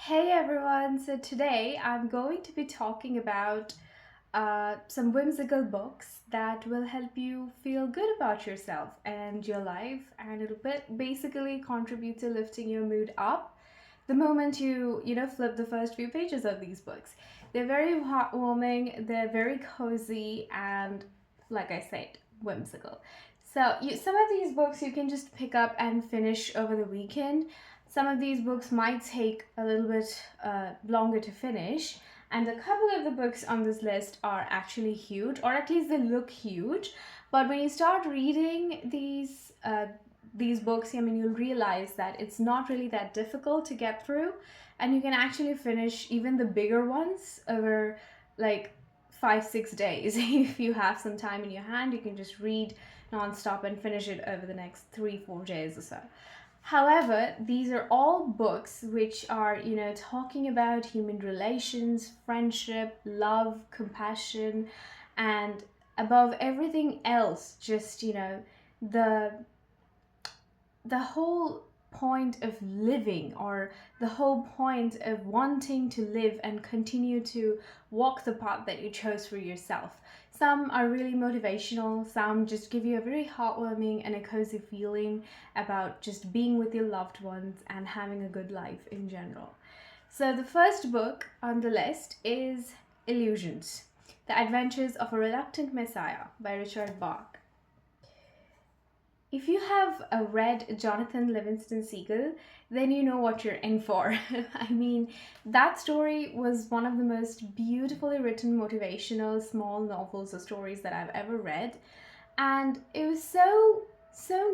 Hey everyone, so today I'm going to be talking about some whimsical books that will help you feel good about yourself and your life, and it'll basically contribute to lifting your mood up the moment you flip the first few pages of these books. They're very heartwarming, they're very cozy, and like I said, whimsical. Some of these books you can just pick up and finish over the weekend. Some of these books might take a little bit longer to finish, and a couple of the books on this list are actually huge, or at least they look huge. But when you start reading these books, I mean, you'll realize that it's not really that difficult to get through, and you can actually finish even the bigger ones over like 5 6 days. If you have some time in your hand, you can just read nonstop and finish it over the next 3 4 days or so. However, these are all books which are, talking about human relations, friendship, love, compassion, and above everything else, just, the the whole point of living, or the whole point of wanting to live and continue to walk the path that you chose for yourself. Some are really motivational, some just give you a very heartwarming and a cozy feeling about just being with your loved ones and having a good life in general. So, the first book on the list is Illusions: The Adventures of a Reluctant Messiah by Richard Bach. If you have read Jonathan Livingston Seagull, then you know what you're in for. I mean, that story was one of the most beautifully written motivational small novels or stories that I've ever read. And it was so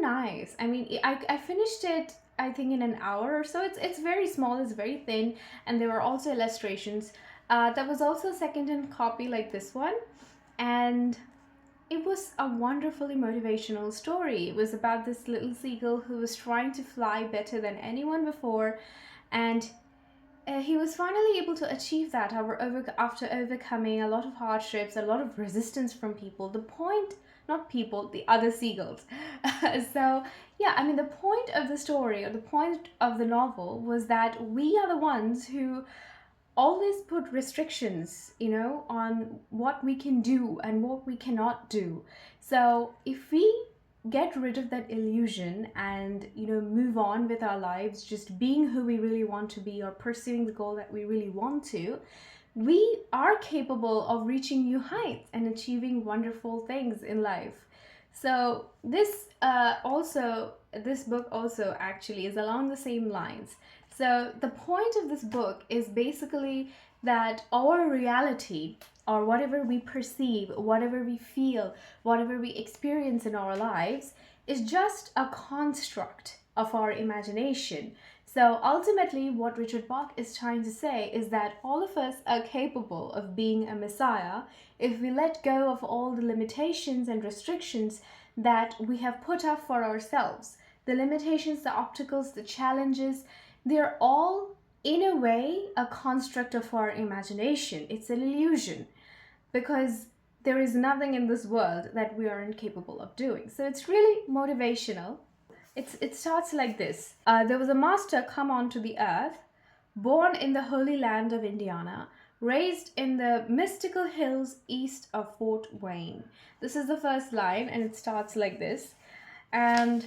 nice. I mean, I finished it, I think, in an hour or so. It's very small, it's very thin, and there were also illustrations. There was also a second-hand copy like this one, and it was a wonderfully motivational story. It was about this little seagull who was trying to fly better than anyone before, and he was finally able to achieve that after overcoming a lot of hardships, a lot of resistance from people. The point, not people, the other seagulls. So, yeah, I mean, the point of the story, or the point of the novel, was that we are the ones who always put restrictions, on what we can do and what we cannot do. So if we get rid of that illusion and, move on with our lives, just being who we really want to be or pursuing the goal that we really want to, we are capable of reaching new heights and achieving wonderful things in life. So this book also actually is along the same lines. So the point of this book is basically that our reality, or whatever we perceive, whatever we feel, whatever we experience in our lives, is just a construct of our imagination. So ultimately, what Richard Bach is trying to say is that all of us are capable of being a messiah if we let go of all the limitations and restrictions that we have put up for ourselves. The limitations, the obstacles, the challenges, they're all, in a way, a construct of our imagination. It's an illusion, because there is nothing in this world that we aren't capable of doing. So it's really motivational. It starts like this. There was a master come onto the earth, born in the holy land of Indiana, raised in the mystical hills east of Fort Wayne. This is the first line, and it starts like this. And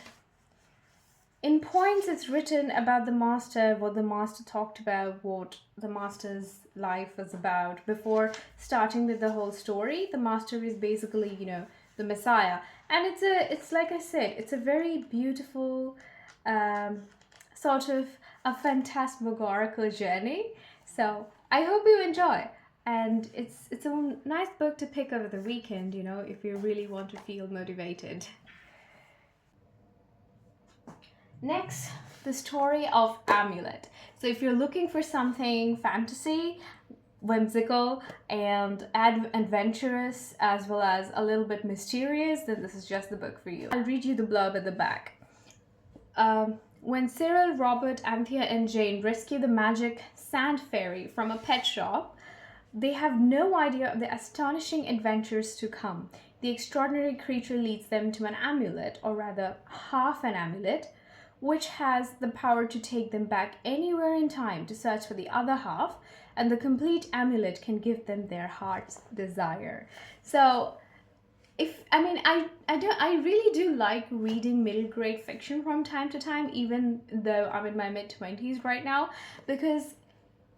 in points, it's written about the master, what the master talked about, what the master's life was about. Before starting with the whole story, the master is basically, the Messiah. And it's like I said, it's a very beautiful, sort of a phantasmagorical journey. So I hope you enjoy. And it's a nice book to pick over the weekend, if you really want to feel motivated. Next, the story of Amulet. So if you're looking for something fantasy, whimsical, and adventurous, as well as a little bit mysterious, then this is just the book for you. I'll read you the blurb at the back. When Cyril, Robert, Anthea, and Jane rescue the magic sand fairy from a pet shop, they have no idea of the astonishing adventures to come. The extraordinary creature leads them to an amulet, or rather half an amulet, which has the power to take them back anywhere in time to search for the other half, and the complete amulet can give them their heart's desire. So, if I mean I really do like reading middle grade fiction from time to time, even though I'm in my mid 20s right now, because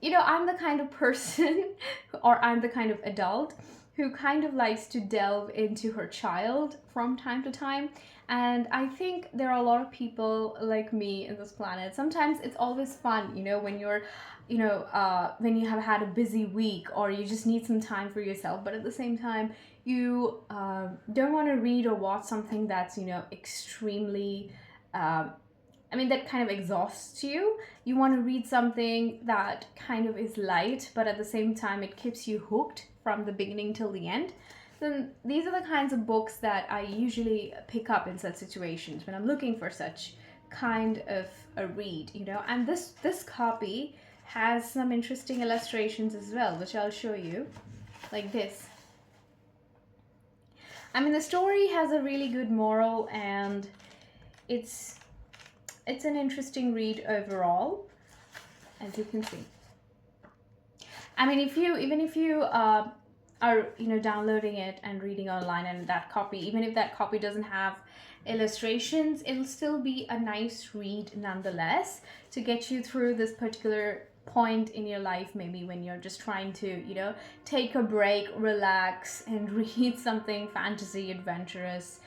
I'm the kind of person or I'm the kind of adult who kind of likes to delve into her child from time to time. And I think there are a lot of people like me in this planet. Sometimes it's always fun, when you're, when you have had a busy week or you just need some time for yourself, but at the same time, you don't want to read or watch something that's, extremely. That kind of exhausts you. You want to read something that kind of is light, but at the same time, it keeps you hooked from the beginning till the end. Then these are the kinds of books that I usually pick up in such situations when I'm looking for such kind of a read, And this copy has some interesting illustrations as well, which I'll show you, like this. The story has a really good moral, and it's it's an interesting read overall, as you can see. If you even if you are downloading it and reading online, and that copy, even if that copy doesn't have illustrations, it'll still be a nice read nonetheless to get you through this particular point in your life, maybe when you're just trying to take a break, relax, and read something fantasy adventurous,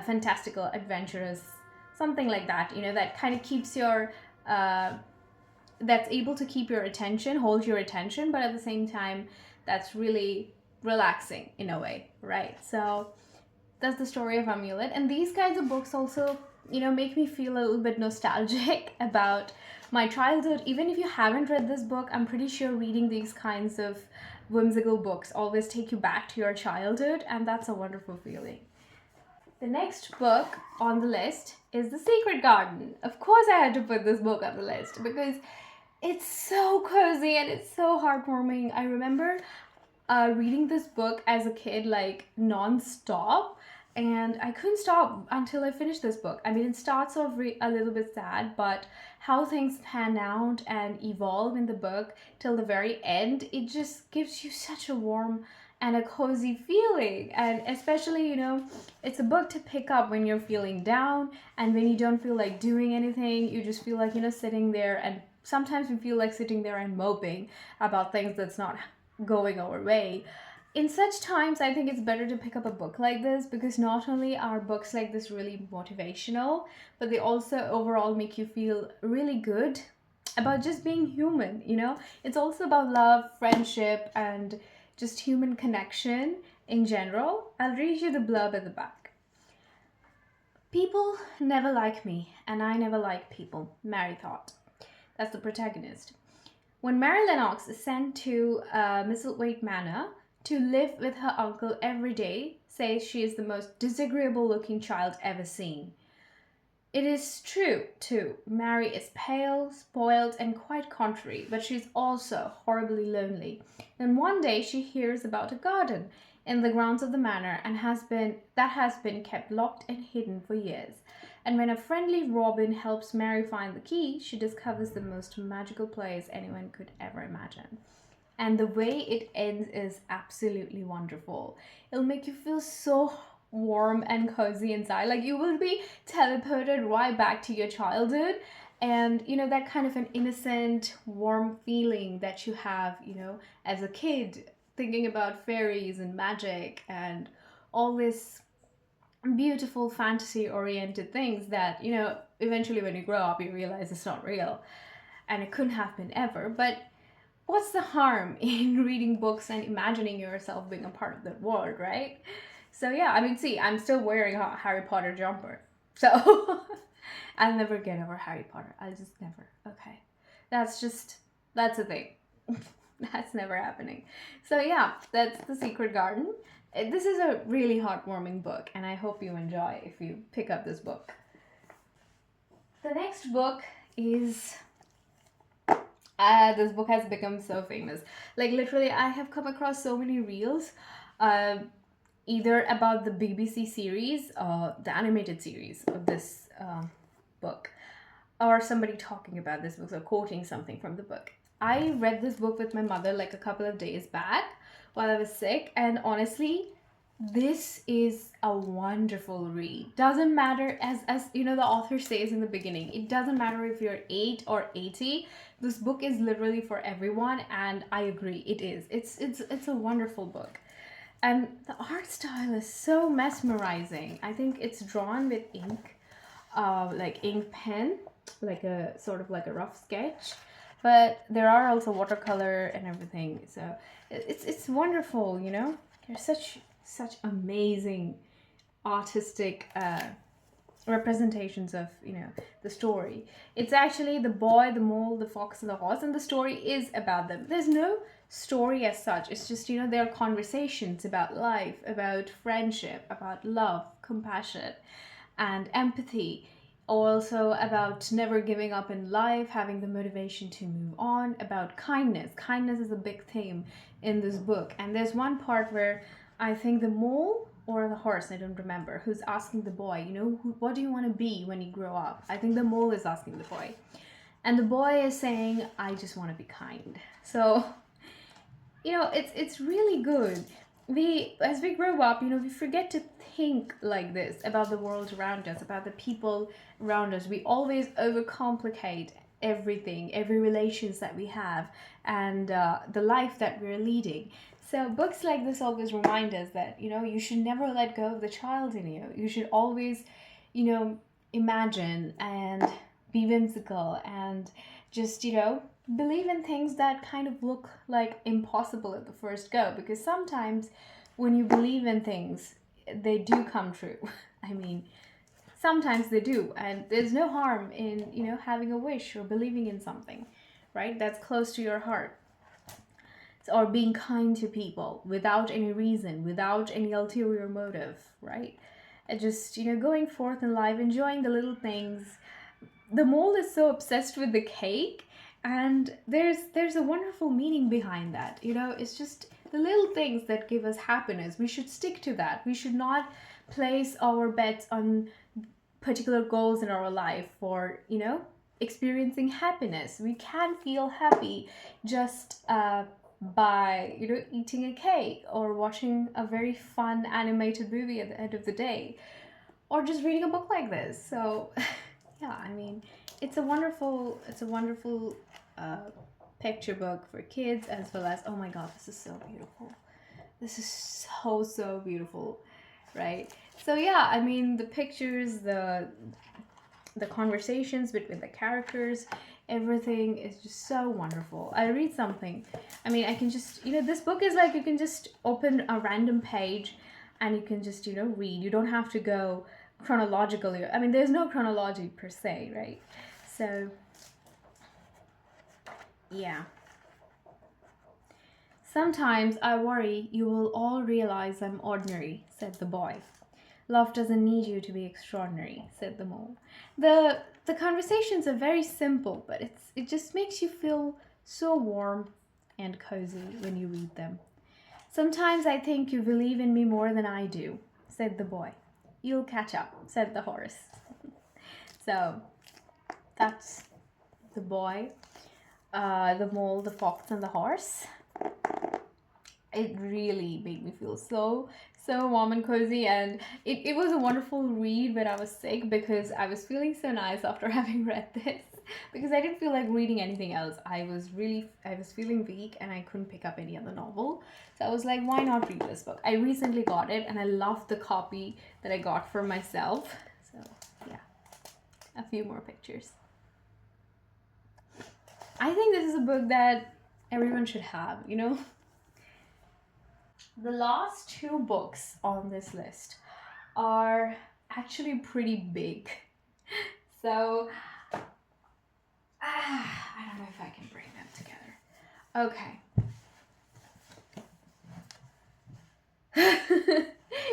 fantastical adventurous, something like that, that kind of keeps your that's able to keep your attention, hold your attention, but at the same time that's really relaxing in a way, right? So that's the story of Amulet. And these kinds of books also make me feel a little bit nostalgic about my childhood. Even if you haven't read this book, I'm pretty sure reading these kinds of whimsical books always take you back to your childhood, and that's a wonderful feeling. The next book on the list is The Secret Garden. Of course, I had to put this book on the list because it's so cozy and it's so heartwarming. I remember reading this book as a kid, like non-stop, and I couldn't stop until I finished this book. It starts off a little bit sad, but how things pan out and evolve in the book till the very end, it just gives you such a warm and a cozy feeling. And especially, it's a book to pick up when you're feeling down and when you don't feel like doing anything. You just feel like, sitting there, and sometimes we feel like sitting there and moping about things that's not going our way. In such times, I think it's better to pick up a book like this, because not only are books like this really motivational, but they also overall make you feel really good about just being human, It's also about love, friendship, and just human connection in general. I'll read you the blurb at the back. People never like me, and I never like people, Mary thought. That's the protagonist. When Mary Lennox is sent to Misselthwaite Manor to live with her uncle every day, says she is the most disagreeable looking child ever seen. It is true, too. Mary is pale, spoiled, and quite contrary, but she's also horribly lonely. Then one day she hears about a garden in the grounds of the manor and has been kept locked and hidden for years. And when a friendly robin helps Mary find the key, she discovers the most magical place anyone could ever imagine. And the way it ends is absolutely wonderful. It'll make you feel so warm and cozy inside. Like you will be teleported right back to your childhood, and that kind of an innocent, warm feeling that you have, as a kid, thinking about fairies and magic and all this beautiful fantasy oriented things that eventually when you grow up you realize it's not real and it couldn't have been ever. But what's the harm in reading books and imagining yourself being a part of that world, right? So yeah, see, I'm still wearing a Harry Potter jumper, so I'll never get over Harry Potter. I'll just never. Okay, that's a thing. That's never happening. So yeah, that's The Secret Garden. This is a really heartwarming book, and I hope you enjoy if you pick up this book. The next book is. This book has become so famous. Like literally, I have come across so many reels, either about the BBC series, the animated series of this book, or somebody talking about this book or quoting something from the book. I read this book with my mother like a couple of days back while I was sick, and honestly, this is a wonderful read. Doesn't matter, as you know, the author says in the beginning, it doesn't matter if you're 8 or 80. This book is literally for everyone, and I agree, it is. It's a wonderful book. And the art style is so mesmerizing. I think it's drawn with ink, like ink pen, like a sort of like a rough sketch. But there are also watercolor and everything. So it's wonderful, you know. There's such amazing artistic representations of, you know, the story. It's actually the boy, the mole, the fox, and the horse, and the story is about them. There's no story as such. It's just, you know, there are conversations about life, about friendship, about love, compassion, and empathy. Also about never giving up in life, having the motivation to move on, about kindness. Kindness is a big theme in this book. And there's one part where I think the mole or the horse, I don't remember, who's asking the boy, you know, what do you want to be when you grow up? I think the mole is asking the boy. And the boy is saying, I just want to be kind. So, you know, it's really good. We, as we grow up, you know, we forget to think like this about the world around us, about the people around us. We always overcomplicate everything, every relations that we have, and the life that we're leading. So books like this always remind us that, you know, you should never let go of the child in you. You should always, you know, imagine and be whimsical and just, you know, believe in things that kind of look like impossible at the first go, because sometimes when you believe in things, they do come true. I mean, sometimes they do, and there's no harm in, you know, having a wish or believing in something, right? That's close to your heart. Or being kind to people without any reason, without any ulterior motive, right? And just, you know, going forth in life, enjoying the little things. The mole is so obsessed with the cake, and there's a wonderful meaning behind that. You know, it's just the little things that give us happiness. We should stick to that. We should not place our bets on particular goals in our life for, you know, experiencing happiness. We can feel happy just by, you know, eating a cake or watching a very fun animated movie at the end of the day, or just reading a book like this. So yeah, I mean, it's a wonderful picture book for kids, as well as, oh my god, this is so beautiful. This is so beautiful, right? So yeah, I mean, the pictures, the conversations between the characters, everything is just so wonderful. I read something, I mean, I can just, you know, this book is like, you can just open a random page and you can just, you know, read. You don't have to go chronologically. I mean, there's no chronology per se, right? So yeah. Sometimes I worry you will all realize I'm ordinary, said the boy. Love doesn't need you to be extraordinary, said the mole. The conversations are very simple, but it just makes you feel so warm and cozy when you read them. Sometimes I think you believe in me more than I do, said the boy. You'll catch up, said the horse. So that's the boy, the mole, the fox, and the horse. It really made me feel so warm and cozy, and it was a wonderful read when I was sick, because I was feeling so nice after having read this, because I didn't feel like reading anything else. I was feeling weak and I couldn't pick up any other novel, so I was like, why not read this book? I recently got it and I loved the copy that I got for myself. So yeah, a few more pictures. I think this is a book that everyone should have, you know. The last two books on this list are actually pretty big. So, I don't know if I can bring them together. Okay.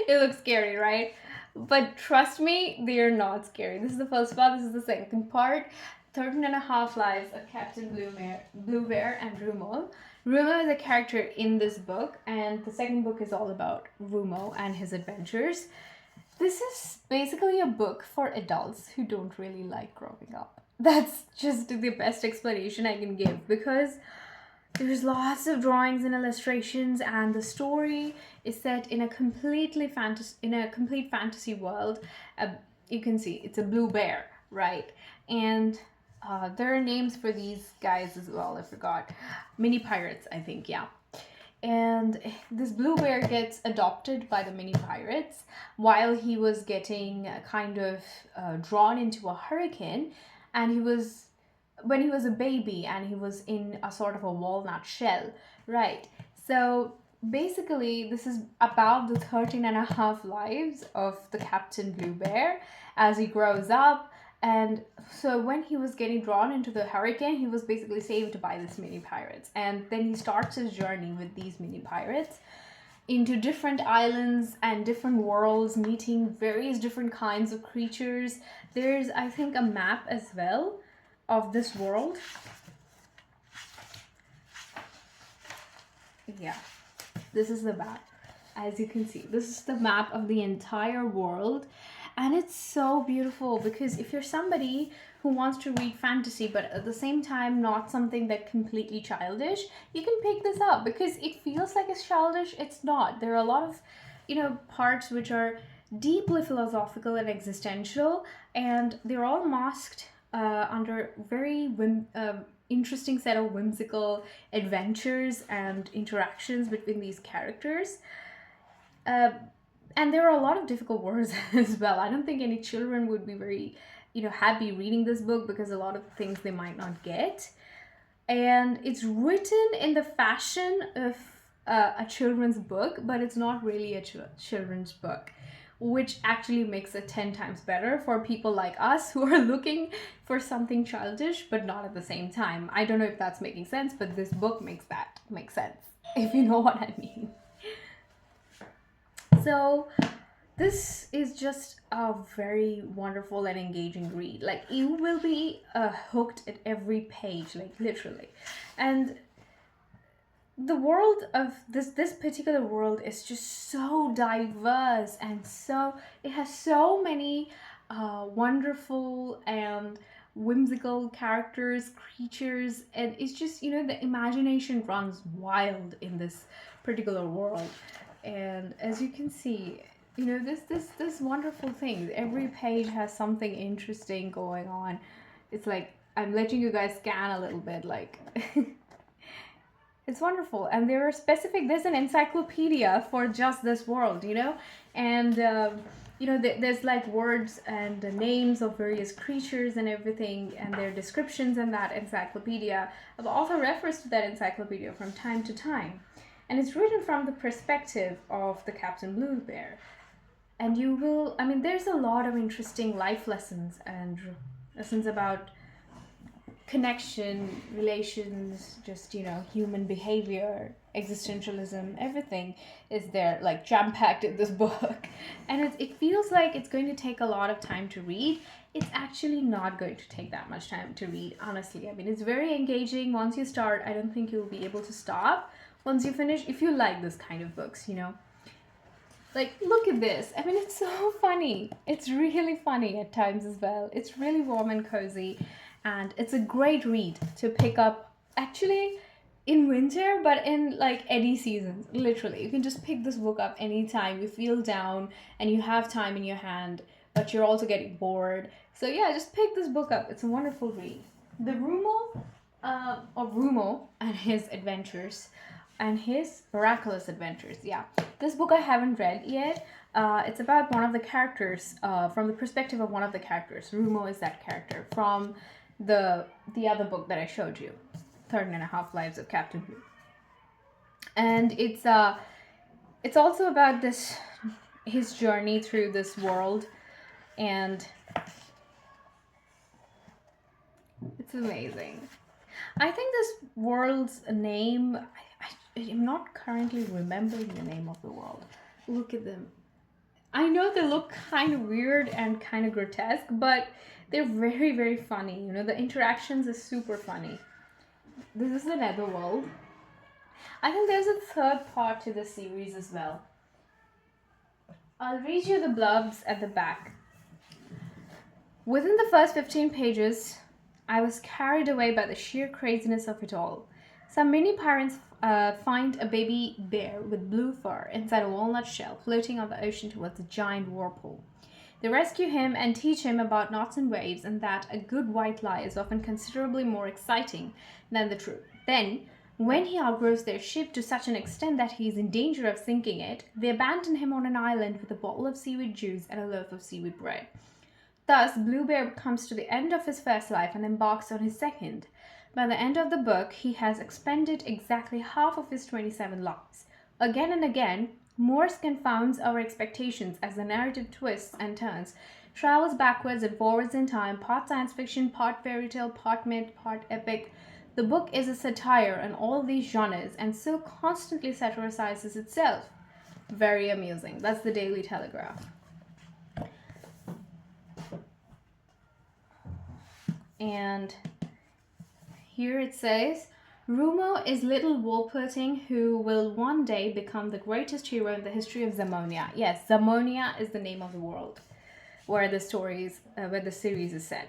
It looks scary, right? But trust me, they are not scary. This is the first part, this is the second part. 13 and a half Lives of Captain Blue Bear and Rumo. Rumo is a character in this book, and the second book is all about Rumo and his adventures. This is basically a book for adults who don't really like growing up. That's just the best explanation I can give, because there's lots of drawings and illustrations, and the story is set in a complete fantasy world. Uh, you can see it's a blue bear, right? And there are names for these guys as well. I forgot. Mini pirates, I think. Yeah. And this blue bear gets adopted by the mini pirates while he was getting kind of drawn into a hurricane, and he was when he was a baby, and he was in a sort of a walnut shell, right? So basically this is about the 13 and a half lives of the Captain Blue Bear as he grows up. And so when he was getting drawn into the hurricane, he was basically saved by these mini pirates, and then he starts his journey with these mini pirates into different islands and different worlds, meeting various different kinds of creatures. There's, I think, a map as well of this world. Yeah, this is the map. As you can see, this is the map of the entire world, and it's so beautiful, because if you're somebody who wants to read fantasy but at the same time not something that completely childish, you can pick this up, because it feels like it's childish. It's not. There are a lot of parts which are deeply philosophical and existential, and they're all masked under very interesting set of whimsical adventures and interactions between these characters. uh, and there are a lot of difficult words as well. I don't think any children would be very happy reading this book, because a lot of things they might not get. And it's written in the fashion of a children's book, but it's not really a children's book, which actually makes it 10 times better for people like us who are looking for something childish but not at the same time. I don't know if that's making sense, but this book makes sense, if you know what I mean. So this is just a very wonderful and engaging read. Like, you will be hooked at every page, like literally. And the world of this particular world is just so diverse, and so it has so many wonderful and whimsical characters, creatures, and it's just the imagination runs wild in this particular world. And as you can see, this wonderful thing, every page has something interesting going on. It's like I'm letting you guys scan a little bit, like it's wonderful. And there's an encyclopedia for just this world, and there's like words and the names of various creatures and everything, and their descriptions in that encyclopedia. The author refers to that encyclopedia from time to time, and it's written from the perspective of the Captain Blue Bear. And there's a lot of interesting life lessons and lessons about connection, relations, just human behavior, existentialism. Everything is there, like jam-packed in this book. And it feels like it's going to take a lot of time to read. It's actually not going to take that much time to read, honestly. It's very engaging. Once you start, I don't think you'll be able to stop once you finish, if you like this kind of books. Like, look at this. It's so funny. It's really funny at times as well. It's really warm and cozy, and it's a great read to pick up actually in winter, but in like any season. Literally, you can just pick this book up anytime you feel down and you have time in your hand, but you're also getting bored. So yeah, just pick this book up. It's a wonderful read. The Rumo and his adventures. And his miraculous adventures. Yeah, this book I haven't read yet. It's about one of the characters, from the perspective of one of the characters. Rumo is that character from the other book that I showed you, 13 and a Half Lives of Captain Blue. And it's also about his journey through this world, and it's amazing. I think this world's name, I'm not currently remembering the name of the world. Look at them. I know they look kind of weird and kind of grotesque, but they're very, very funny. The interactions are super funny. This is the Netherworld. I think there's a third part to the series as well. I'll read you the blurbs at the back. Within the first 15 pages I was carried away by the sheer craziness of it all. Some mini pirates find a baby bear with blue fur inside a walnut shell floating on the ocean towards a giant whirlpool. They rescue him and teach him about knots and waves and that a good white lie is often considerably more exciting than the truth. Then, when he outgrows their ship to such an extent that he is in danger of sinking it, they abandon him on an island with a bottle of seaweed juice and a loaf of seaweed bread. Thus, Blue Bear comes to the end of his first life and embarks on his second. By the end of the book, he has expended exactly half of his 27 lives. Again and again, Morse confounds our expectations as the narrative twists and turns, travels backwards and forwards in time, part science fiction, part fairy tale, part myth, part epic. The book is a satire on all these genres and so constantly satirizes itself. Very amusing. That's the Daily Telegraph. And here it says, Rumo is little Wolperting who will one day become the greatest hero in the history of Zamonia. Yes, Zamonia is the name of the world where the series is set.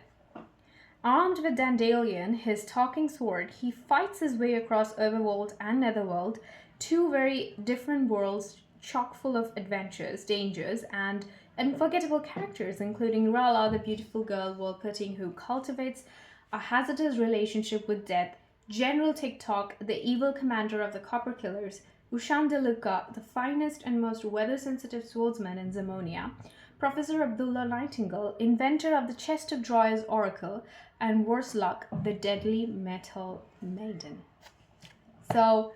Armed with Dandelion, his talking sword, he fights his way across Overworld and Netherworld, two very different worlds chock full of adventures, dangers, and unforgettable characters, including Rala, the beautiful girl Wolperting who cultivates a hazardous relationship with death, General TikTok, the evil commander of the Copper Killers, Ushan de Luca, the finest and most weather-sensitive swordsman in Zamonia, Professor Abdullah Nightingale, inventor of the Chest of Drawers Oracle, and worse luck, the deadly metal maiden. So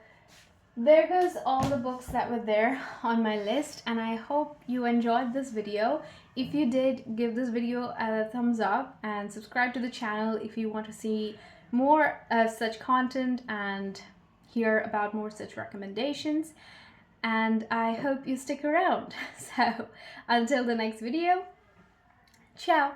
there goes all the books that were there on my list, and I hope you enjoyed this video. If you did, give this video a thumbs up and subscribe to the channel if you want to see more such content and hear about more such recommendations. And I hope you stick around. So until the next video, ciao!